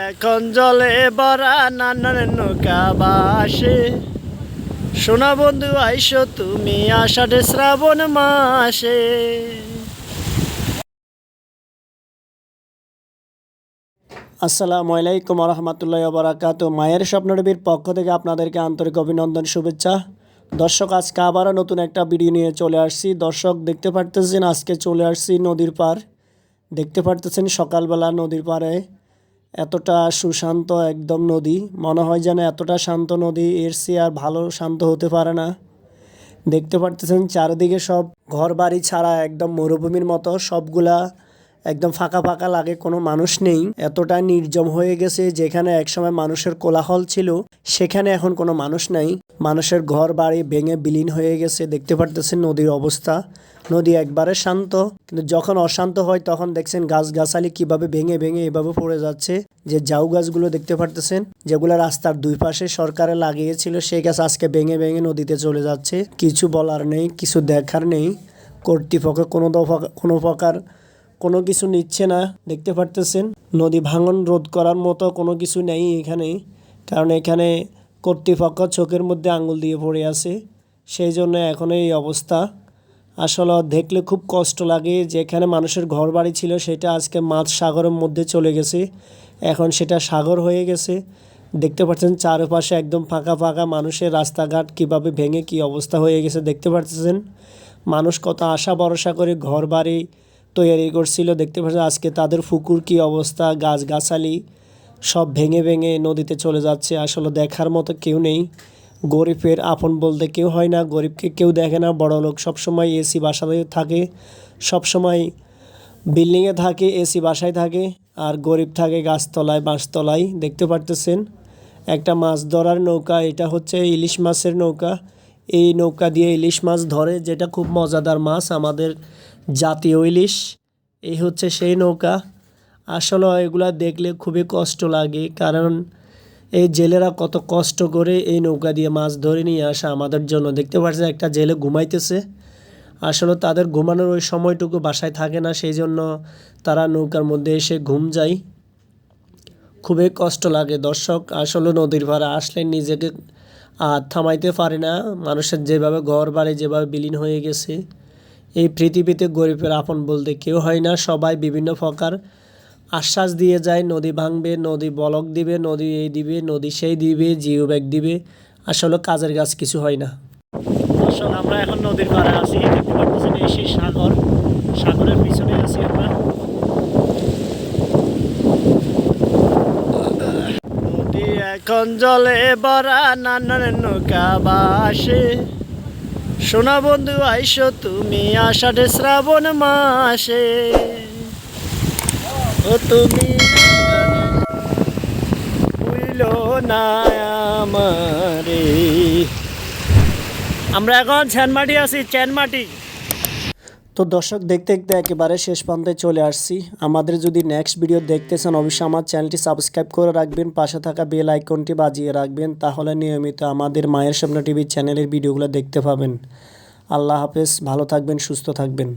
এখন জলে ভরা নানার নৌকা বাসে, সোনা বন্ধু আইসো তুমি আষাঢ়ে শ্রাবণ মাসে। আসসালামু আলাইকুম রহমতুল্লাহি ওয়া বারাকাতুহু। মায়ের স্বপ্নরবির পক্ষ থেকে আপনাদেরকে আন্তরিক অভিনন্দন, শুভেচ্ছা। দর্শক, আজকে আবারও নতুন একটা ভিডিও নিয়ে চলে আসছি। দর্শক, দেখতে পারতেছেন আজকে চলে আসছি নদীর পার। দেখতে পারতেছেন সকালবেলা নদীর পাড়ে এতটা সুশান্ত একদম নদী, মনে হয় যেন এতটা শান্ত নদী এর চেয়ে আর ভালো শান্ত হতে পারে না। দেখতে পারতেছেন চারিদিকে সব ঘর বাড়ি ছাড়া একদম মরুভূমির মতো, সবগুলা একদম ফাঁকা ফাঁকা লাগে, কোনো মানুষ নেই। এতটা নির্জন হয়ে গেছে, যেখানে একসময় মানুষের কোলাহল ছিল সেখানে এখন কোনো মানুষ নাই। মানুষের ঘর বাড়ি ভেঙে বিলীন হয়ে গেছে। দেখতে পারতেছেন নদীর অবস্থা। নদী একবারে শান্ত, কিন্তু যখন অশান্ত হয় তখন দেখছেন গাছগাছালি কিভাবে ভেঙে ভেঙে এভাবে পড়ে যাচ্ছে। যে ঝাউ গাছগুলো দেখতে পারতেছেন, যেগুলো রাস্তার দুই পাশে সরকারে লাগিয়েছিল, সেই গাছ আজকে ভেঙে ভেঙে নদীতে চলে যাচ্ছে। কিছু বলার নেই, কিছু দেখার নেই। কর্তৃপক্ষ কোনো প্রকার কোনো কিছু নিচ্ছে না। দেখতে পারতেছেন নদী ভাঙন রোধ করার মতো কোনো কিছু নেই এখানে, কারণ এখানে কর্তৃপক্ষ চোখের মধ্যে আঙুল দিয়ে পড়ে আছে। সেই জন্য এখন এই অবস্থা। আসলে দেখলে খুব কষ্ট লাগে, যেখানে মানুষের ঘর বাড়ি ছিল সেটা আজকে মাছ সাগরের মধ্যে চলে গেছে, এখন সেটা সাগর হয়ে গেছে। দেখতে পাচ্ছেন চারপাশে একদম ফাঁকা ফাঁকা, মানুষের রাস্তাঘাট কিভাবে ভেঙে কি অবস্থা হয়ে গেছে দেখতে পাচ্ছেন। মানুষ কত আশা ভরসা করে ঘর বাড়ি তৈরি করছিল, দেখতে পাচ্ছেন আজকে তাদের পুকুর কি অবস্থা, গাছগাছালি সব ভেঙে ভেঙে নদীতে চলে যাচ্ছে। আসলে দেখার মতো কেউ নেই। গরিবের আপন বলতে কেউ হয় না, গরিবকে কেউ দেখে না। বড়লোক সবসময় এসি বাসায় থাকে, সবসময় বিল্ডিংয়ে থাকে, এসি বাসায় থাকে, আর গরিব থাকে গাছতলায় বাঁশতলায়। দেখতে পারতেছেন একটা মাছ ধরার নৌকা, এটা হচ্ছে ইলিশ মাছের নৌকা। এই নৌকা দিয়ে ইলিশ মাছ ধরে, যেটা খুব মজাদার মাছ, আমাদের জাতীয় ইলিশ। এই হচ্ছে সেই নৌকা। আসলে এগুলা দেখলে খুবই কষ্ট লাগে, কারণ এই জেলেরা কত কষ্ট করে এই নৌকা দিয়ে মাছ ধরে নিয়ে আসে আমাদের জন্য। দেখতে পাচ্ছেন একটা জেলে ঘুমাইতেছে। আসলে তাদের ঘুমানোর ওই সময়টুকু বাসায় থাকে না, সেই জন্য তারা নৌকার মধ্যে এসে ঘুম যায়। খুবই কষ্ট লাগে দর্শক। আসলে নদীর পাড়ে আসলে নিজেকে থামাইতে পারে না। মানুষের যেভাবে ঘর বাড়ি যেভাবে বিলীন হয়ে গেছে, এই পৃথিবীতে গরিবের আপন বলতে কেউ হয় না। সবাই বিভিন্ন প্রকার আশ্বাস দিয়ে যায়, নদী ভাঙবে, নদী বলক দিবে, নদী এই দিবে, নদী সেই দিবে, জিও ব্যাগ দিবে। আসলে কাজের কাজ কিছু হয় না। দর্শক, আমরা এখন নদীর পাড়ে আছি। দেখতে পাচ্ছেন এই সেই সাগর, সাগরের পিছনে আছি আমরা। নদী এখন জলে ভরা নানার নৌকা বাসে, সোনা বন্ধু আইসো তুমি আষাঢ়ে শ্রাবণ মাসে। ও তুমি বুঝলো না আমারে। আমরা এখন চ্যানমাটি আছি, চ্যানমাটি। তো দর্শক, দেখতে দেখতে একেবারে শেষ প্রান্তে চলে আসছি। আমাদের যদি নেক্সট ভিডিও দেখতে চান, অবশ্যই আমার চ্যানেলটি সাবস্ক্রাইব করে রাখবেন, পাশে থাকা বেল আইকনটি বাজিয়ে রাখবেন, তাহলে নিয়মিত আমাদের মায়ের স্বপ্ন টিভি চ্যানেলের ভিডিওগুলো দেখতে পাবেন। আল্লাহ হাফেজ, ভালো থাকবেন, সুস্থ থাকবেন।